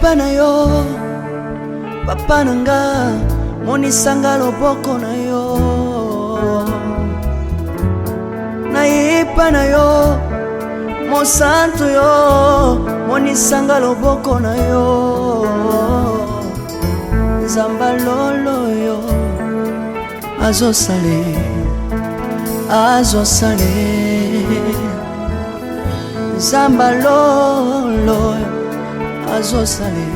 Nayepa na yo papa nanga monisanga loboko na yo. Nayepa na yo mon santo yo monisanga loboko na yo. Zamba lolo yo azo sale Zamba lolo azo sale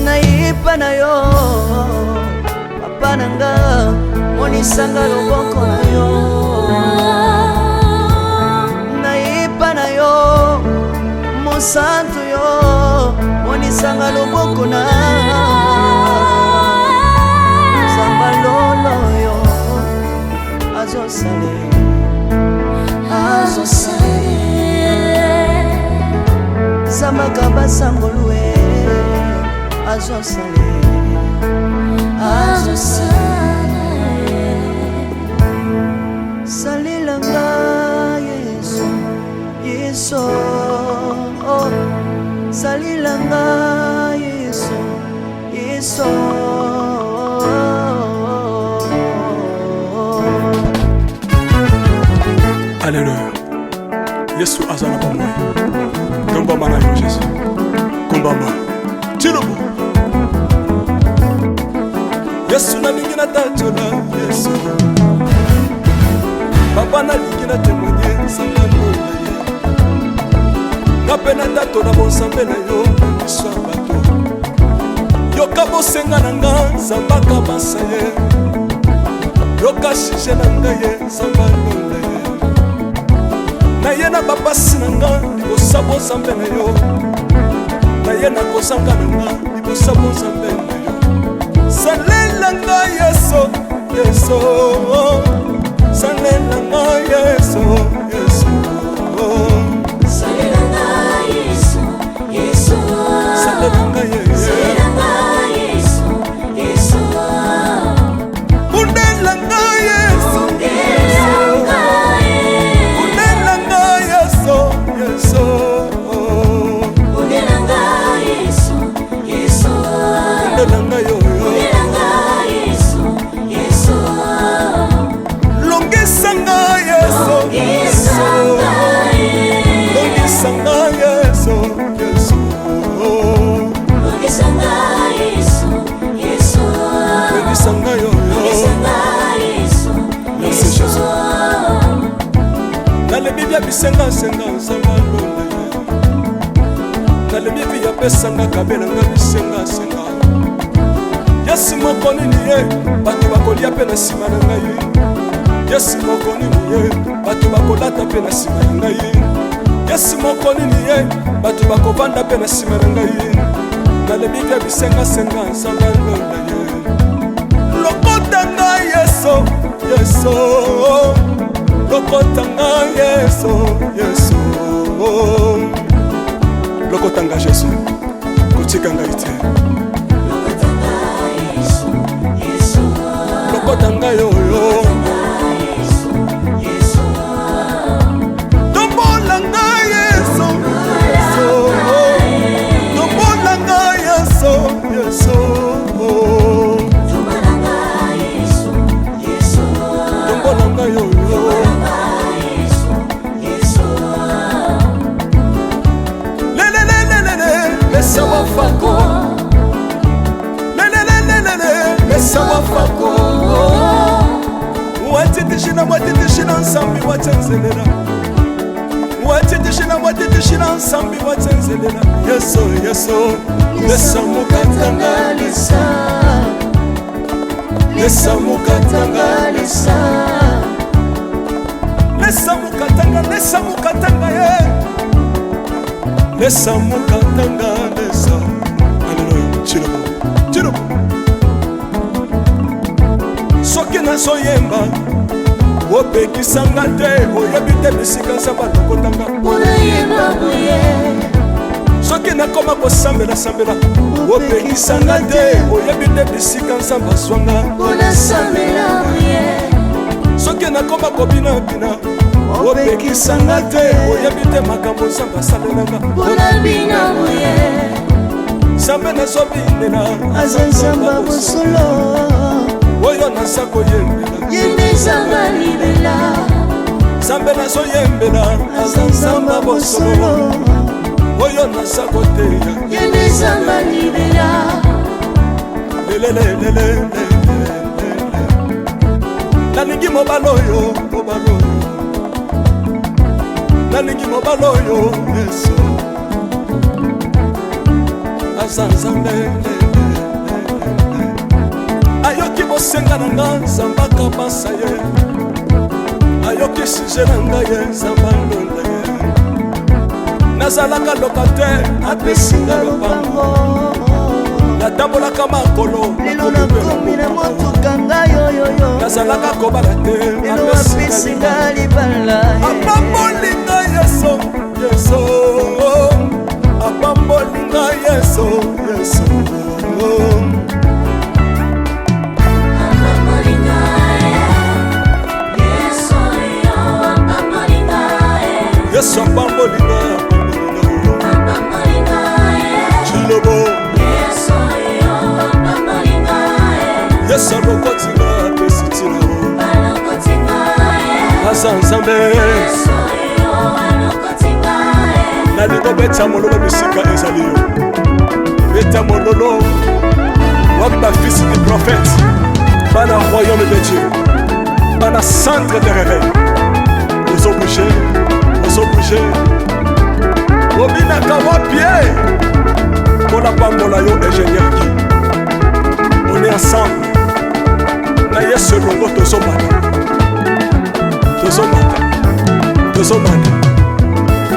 Nayepa na yo papa nanga monisanga loboko na yo. Nayepa na yo mon santo yo monisanga loboko na Zamba lolo yo azo sale Zamba kaba sangolwe azo sale Salilanga Yesu oh. Salilanga Yesu Alléluia. Yesu azana bomwe. Komba mana yo Jésus. Komba ma. Tilobo. Yesu na lingina tatola Yesu. Papa na lingina témoigner sangalo na ye. Ngapena tatola bonsambe na yo iswa bato. Yoka bosenga nanga zambaka basaye. Yoka shije nanga ye sangalo na ye. Na ye na babasi nanga libosabo zambe na yo. Na ye na kozanga nanga libosabo zambe na yo. Salelanga Yesu Salelanga Yesu Salelanga Yesu Salelanga Yesu Undelanga Yesu Undelanga Yesu Undelanga yo Longisanga Yesu Longisanga Yesu Longisanga yo Merci Jésus. Dans le Bible bisenga nzamba londe. Dans le Bible ya pesanga kabela nga bisenga. Yesu moko nini ye bato bakolia pe na sima na ngai. Yesu moko nini ye bato bakolata pe na sima na ngai. Yesu moko nini ye bato bakovanda pe na sima na ngai. Dans le Bible bisenga nzamba londe. Lokotanga Yesu Lokotanga Yesu Lokotanga Jésus Kotikanga ite Lokotanga yo Tombolanga Yesu Tombolanga Yesu Tombolanga yo Mesa wafako Mesa wafako Watitishina nsambi watenzelela Watitishina nsambi watenzelela Yesu Mesa mukatanga lisa Mesa mukatanga lisa Mesa mukatanga ye Lesa mukatanga lesa. Alléluia. Chilobo. Soki na soyemba opekisanga te oyebi te bisika nzamba lokotanga. Unayemba buye soki nakoma kosambela sambela opekisanga te oyebi te bisika nzambe azwanga mpona sambela ye soki nakoma kobinabina opekisanga te oyebi te makambo nzambe asalelanga mpona bina ye nzambe nazobinela aza nzamba bosolo oyo naza koyembela yende nzamba libela nzambe nazoyembela aza nzamba bosolo oyo naza koteya yende nzamba libela nalingi mobala oyo nalingi mobala oyo yesu aza nzambe ayoki bosenga na nga nzambe akabasa ye ayoki suje na ngai ye nzambe alonda ye nazalaka lokatere apesinga lopango natambolaka makolo lelo nakomi na motuka ngai oyoyo nazalaka kobala te lelo apesinga libala apambolinga yesu yesu apambolinga yesu yesu yesu apambolinga chilobo yesu alokotinga apesitina aza nzambe nalingo beta mololo bisika ezali yo beta mololo wapi bafisi du prophète bana royaume de Dieu bana centre de réveil ozobouge obinaka wapie mpona pambola yo ingénieur ki on est ensemble na yesu elongo tozomata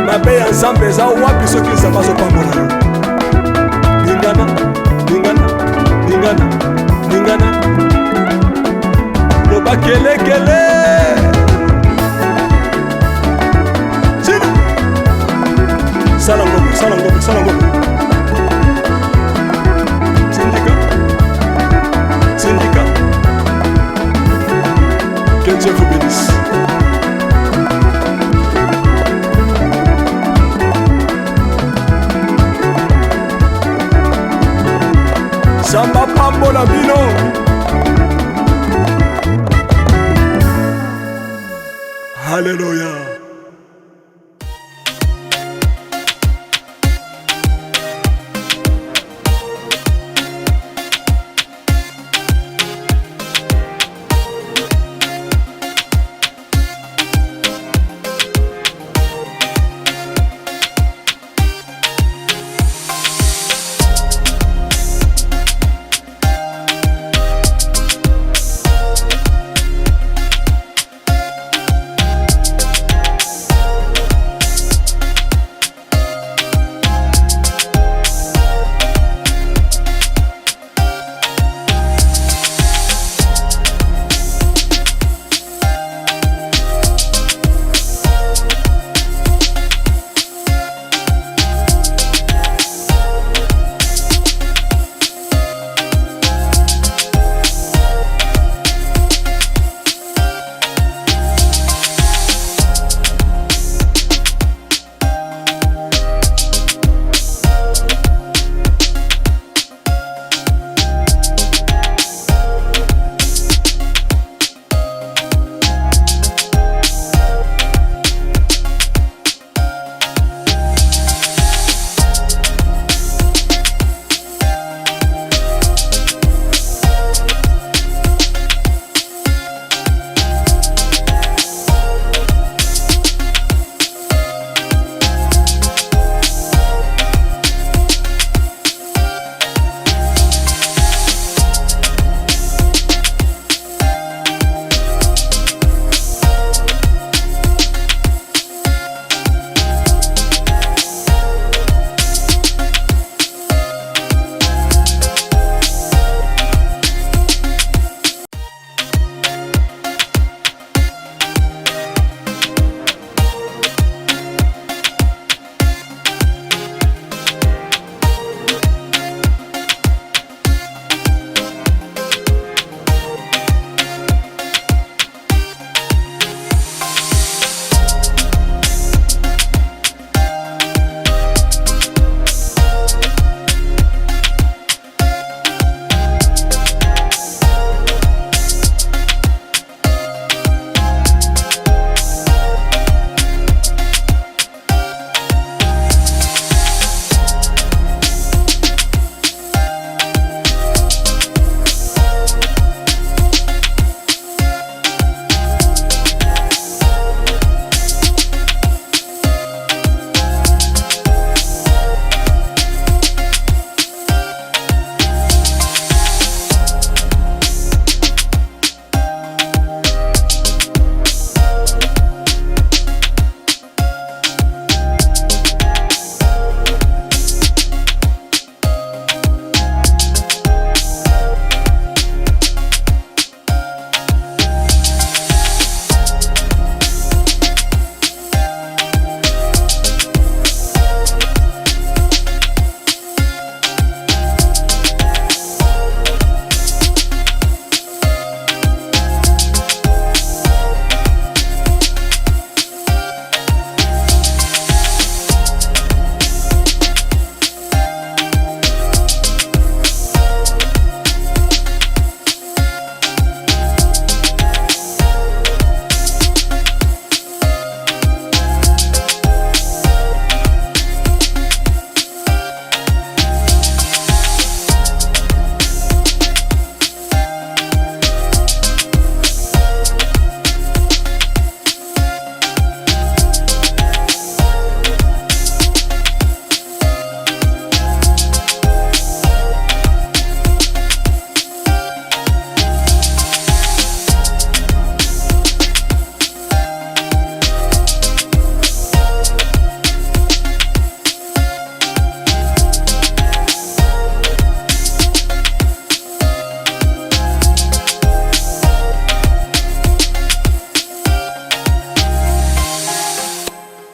mabe ya nzambe eza wapi soki nzambe azopambola yo ningana loba kelekele sala ngombe syndicat que Dieu vous bénisse. Samba pambola bino Alléluia.